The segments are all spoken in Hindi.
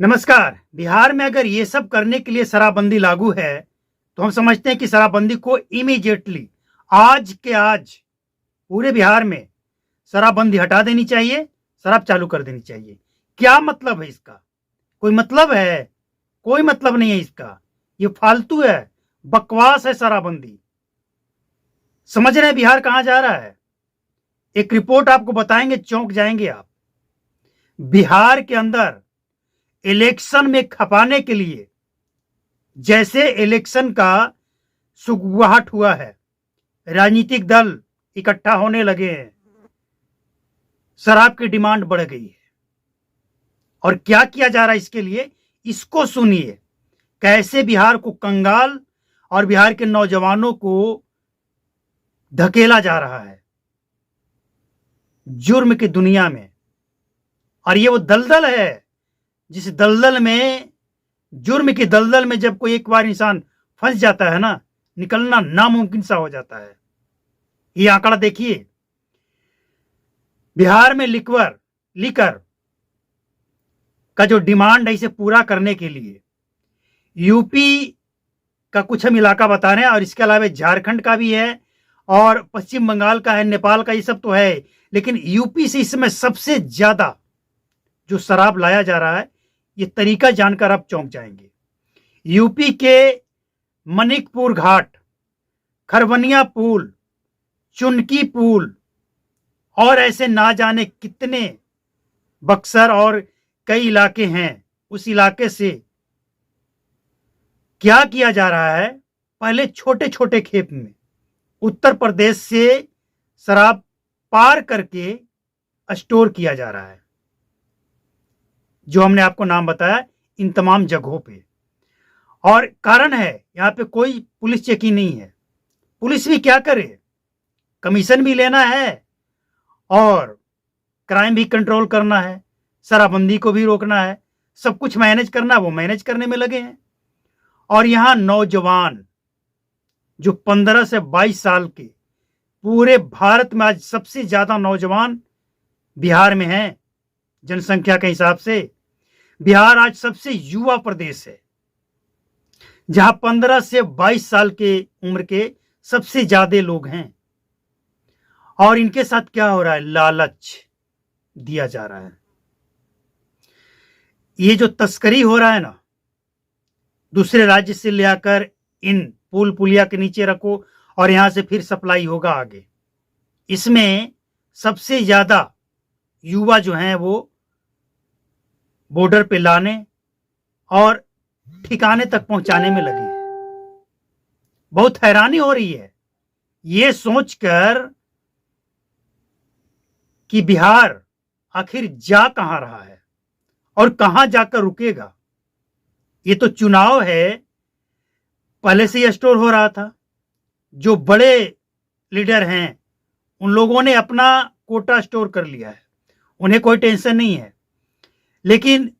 नमस्कार। बिहार में अगर ये सब करने के लिए शराबबंदी लागू है तो हम समझते हैं कि शराबबंदी को इमीडिएटली आज के आज पूरे बिहार में शराबबंदी हटा देनी चाहिए, शराब चालू कर देनी चाहिए। क्या मतलब है इसका? कोई मतलब है? कोई मतलब नहीं है इसका। ये फालतू है, बकवास है शराबबंदी। समझ रहे हैं बिहार कहां जा रहा है? एक रिपोर्ट आपको बताएंगे, चौंक जाएंगे आप। बिहार के अंदर इलेक्शन में खपाने के लिए जैसे इलेक्शन का सुगबुगाहट हुआ है, राजनीतिक दल इकट्ठा होने लगे हैं, शराब की डिमांड बढ़ गई है। और क्या किया जा रहा है इसके लिए, इसको सुनिए। कैसे बिहार को कंगाल और बिहार के नौजवानों को धकेला जा रहा है जुर्म की दुनिया में। और ये वो दलदल है जिस दलदल में, जुर्म की दलदल में जब कोई एक बार इंसान फंस जाता है ना, निकलना नामुमकिन सा हो जाता है। ये आंकड़ा देखिए, बिहार में लिकर का जो डिमांड है इसे पूरा करने के लिए यूपी का कुछ हम इलाका बता रहे हैं, और इसके अलावा झारखंड का भी है और पश्चिम बंगाल का है, नेपाल का, ये सब तो है। लेकिन यूपी से इसमें सबसे ज्यादा जो शराब लाया जा रहा है, ये तरीका जानकर आप चौंक जाएंगे। यूपी के मनिकपुर घाट, खरवनिया पुल, चुनकी पुल और ऐसे ना जाने कितने बक्सर और कई इलाके हैं, उस इलाके से क्या किया जा रहा है, पहले छोटे छोटे खेप में उत्तर प्रदेश से शराब पार करके स्टोर किया जा रहा है, जो हमने आपको नाम बताया इन तमाम जगहों पे। और कारण है, यहां पे कोई पुलिस चेकिंग नहीं है। पुलिस भी क्या करे, कमीशन भी लेना है और क्राइम भी कंट्रोल करना है, शराबबंदी को भी रोकना है, सब कुछ मैनेज करना, वो मैनेज करने में लगे हैं। और यहां नौजवान जो 15 से 22 साल के, पूरे भारत में आज सबसे ज्यादा नौजवान बिहार में हैं जनसंख्या के हिसाब से। बिहार आज सबसे युवा प्रदेश है, जहां 15 से 22 साल के उम्र के सबसे ज्यादा लोग हैं। और इनके साथ क्या हो रहा है, लालच दिया जा रहा है। ये जो तस्करी हो रहा है ना, दूसरे राज्य से ले आकर इन पुल पुलिया के नीचे रखो और यहां से फिर सप्लाई होगा आगे, इसमें सबसे ज्यादा युवा जो हैं वो बॉर्डर पे लाने और ठिकाने तक पहुंचाने में लगे हैं। बहुत हैरानी हो रही है ये सोचकर कि बिहार आखिर जा कहां रहा है और कहां जाकर रुकेगा। ये तो चुनाव है, पहले से ही स्टोर हो रहा था। जो बड़े लीडर हैं उन लोगों ने अपना कोटा स्टोर कर लिया है, उन्हें कोई टेंशन नहीं है। लेकिन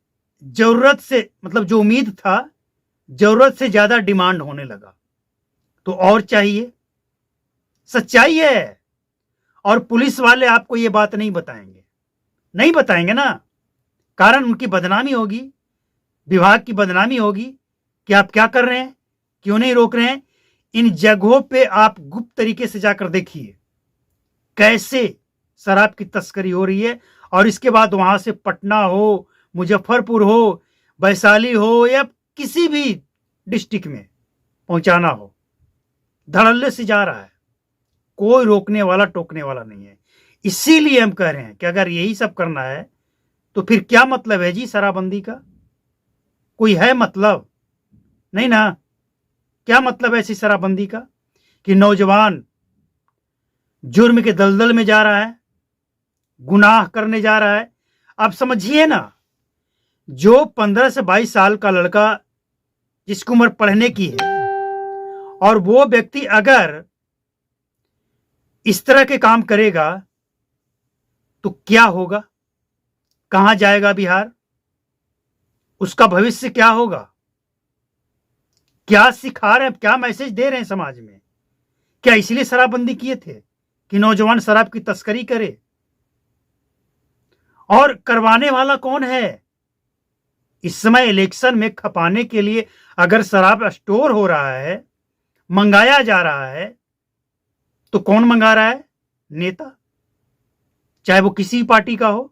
जरूरत से, मतलब जो उम्मीद था, जरूरत से ज्यादा डिमांड होने लगा तो और चाहिए। सच्चाई है। और पुलिस वाले आपको ये बात नहीं बताएंगे ना, कारण उनकी बदनामी होगी, विभाग की बदनामी होगी कि आप क्या कर रहे हैं, क्यों नहीं रोक रहे हैं। इन जगहों पे आप गुप्त तरीके से जाकर देखिए कैसे शराब की तस्करी हो रही है। और इसके बाद वहां से पटना हो, मुजफ्फरपुर हो, वैशाली हो या किसी भी डिस्ट्रिक्ट में पहुंचाना हो, धड़ल्ले से जा रहा है। कोई रोकने वाला टोकने वाला नहीं है। इसीलिए हम कह रहे हैं कि अगर यही सब करना है तो फिर क्या मतलब है जी शराबबंदी का? कोई है मतलब? नहीं ना। क्या मतलब है ऐसी शराबबंदी का कि नौजवान जुर्म के दलदल में जा रहा है, गुनाह करने जा रहा है। आप समझिए ना, जो 15 से 22 साल का लड़का जिसकी उम्र पढ़ने की है, और वो व्यक्ति अगर इस तरह के काम करेगा तो क्या होगा, कहां जाएगा बिहार, उसका भविष्य क्या होगा? क्या सिखा रहे हैं, क्या मैसेज दे रहे हैं समाज में? क्या इसलिए शराबबंदी किए थे कि नौजवान शराब की तस्करी करे? और करवाने वाला कौन है? इस समय इलेक्शन में खपाने के लिए अगर शराब स्टोर हो रहा है, मंगाया जा रहा है, तो कौन मंगा रहा है? नेता, चाहे वो किसी पार्टी का हो।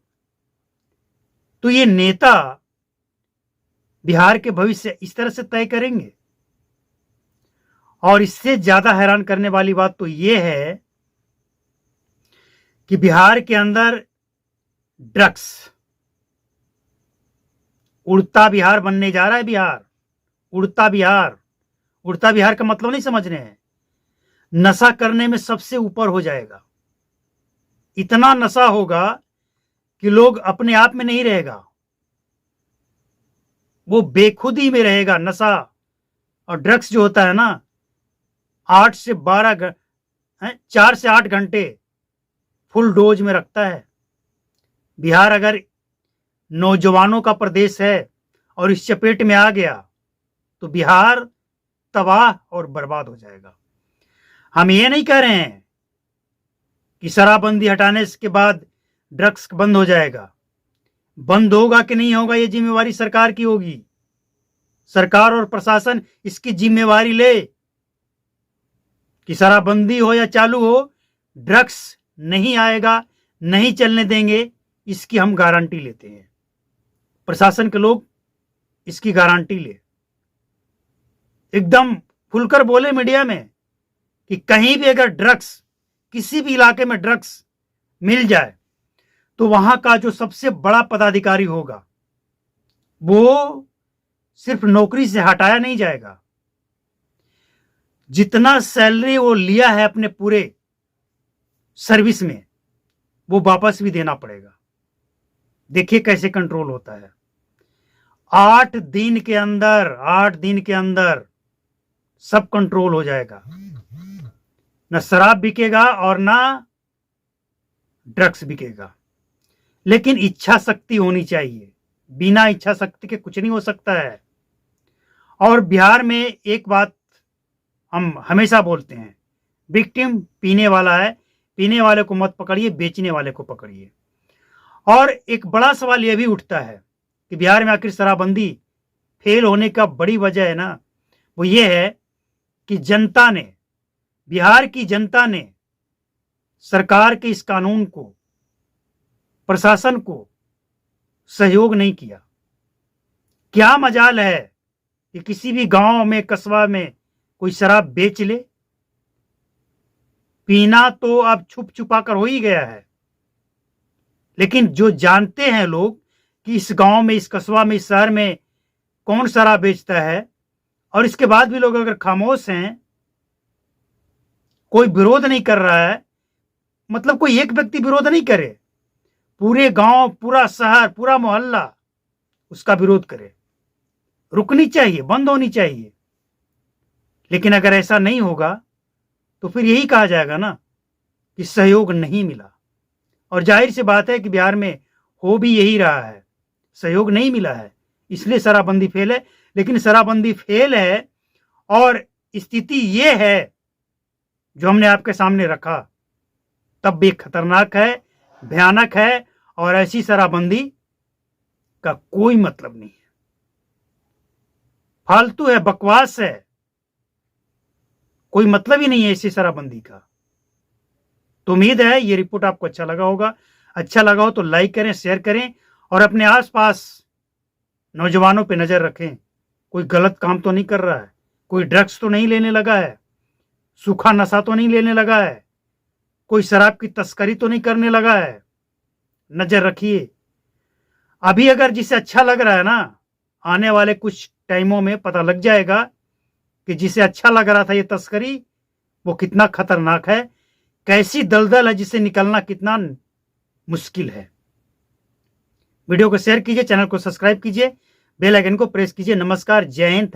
तो ये नेता बिहार के भविष्य इस तरह से तय करेंगे। और इससे ज्यादा हैरान करने वाली बात तो यह है कि बिहार के अंदर ड्रग्स, उड़ता बिहार बनने जा रहा है। बिहार, उड़ता बिहार। उड़ता बिहार का मतलब नहीं समझ रहे हैं? नशा करने में सबसे ऊपर हो जाएगा। इतना नशा होगा कि लोग अपने आप में नहीं रहेगा, वो बेखुदी में रहेगा। नशा और ड्रग्स जो होता है ना, 8 से 12 4 से 8 घंटे फुल डोज में रखता है। बिहार अगर नौजवानों का प्रदेश है और इस चपेट में आ गया तो बिहार तबाह और बर्बाद हो जाएगा। हम ये नहीं कह रहे हैं कि शराबबंदी हटाने के बाद ड्रग्स बंद हो जाएगा। बंद होगा कि नहीं होगा, ये जिम्मेवारी सरकार की होगी। सरकार और प्रशासन इसकी जिम्मेवारी ले कि शराबबंदी हो या चालू हो, ड्रग्स नहीं आएगा, नहीं चलने देंगे, इसकी हम गारंटी लेते हैं। प्रशासन के लोग इसकी गारंटी ले, एकदम खुलकर बोले मीडिया में कि कहीं भी अगर ड्रग्स, किसी भी इलाके में ड्रग्स मिल जाए तो वहां का जो सबसे बड़ा पदाधिकारी होगा वो सिर्फ नौकरी से हटाया नहीं जाएगा, जितना सैलरी वो लिया है अपने पूरे सर्विस में वो वापस भी देना पड़ेगा। देखिए कैसे कंट्रोल होता है। 8 दिन के अंदर सब कंट्रोल हो जाएगा। ना शराब बिकेगा और ना ड्रग्स बिकेगा। लेकिन इच्छा शक्ति होनी चाहिए। बिना इच्छा शक्ति के कुछ नहीं हो सकता है। और बिहार में एक बात हम हमेशा बोलते हैं, विक्टिम पीने वाला है, पीने वाले को मत पकड़िए, बेचने वाले को पकड़िए। और एक बड़ा सवाल यह भी उठता है कि बिहार में आखिर शराबबंदी फेल होने का बड़ी वजह है ना, वो ये है कि जनता ने, बिहार की जनता ने सरकार के इस कानून को, प्रशासन को सहयोग नहीं किया। क्या मजाल है कि किसी भी गांव में, कस्बा में कोई शराब बेच ले? पीना तो अब छुप छुपा कर हो ही गया है। लेकिन जो जानते हैं लोग कि इस गांव में, इस कस्बा में, इस शहर में कौन शराब बेचता है, और इसके बाद भी लोग अगर खामोश हैं, कोई विरोध नहीं कर रहा है, मतलब कोई एक व्यक्ति विरोध नहीं करे, पूरे गांव, पूरा शहर, पूरा मोहल्ला उसका विरोध करे, रुकनी चाहिए, बंद होनी चाहिए। लेकिन अगर ऐसा नहीं होगा तो फिर यही कहा जाएगा ना कि सहयोग नहीं मिला। और जाहिर सी बात है कि बिहार में हो भी यही रहा है, सहयोग नहीं मिला है, इसलिए शराबबंदी फेल है। लेकिन शराबबंदी फेल है और स्थिति ये है जो हमने आपके सामने रखा, तब भी खतरनाक है, भयानक है, और ऐसी शराबबंदी का कोई मतलब नहीं है, फालतू है, बकवास है, कोई मतलब ही नहीं है ऐसी शराबबंदी का। तो उम्मीद है ये रिपोर्ट आपको अच्छा लगा होगा। अच्छा लगा हो तो लाइक करें, शेयर करें, और अपने आसपास नौजवानों पे नजर रखें। कोई गलत काम तो नहीं कर रहा है, कोई ड्रग्स तो नहीं लेने लगा है, सूखा नशा तो नहीं लेने लगा है, कोई शराब की तस्करी तो नहीं करने लगा है। नजर रखिए। अभी अगर जिसे अच्छा लग रहा है ना, आने वाले कुछ टाइमों में पता लग जाएगा कि जिसे अच्छा लग रहा था ये तस्करी, वो कितना खतरनाक है, कैसी दलदल है जिसे निकलना कितना मुश्किल है। वीडियो को शेयर कीजिए, चैनल को सब्सक्राइब कीजिए, बेल आइकन को प्रेस कीजिए। नमस्कार, जय हिंद।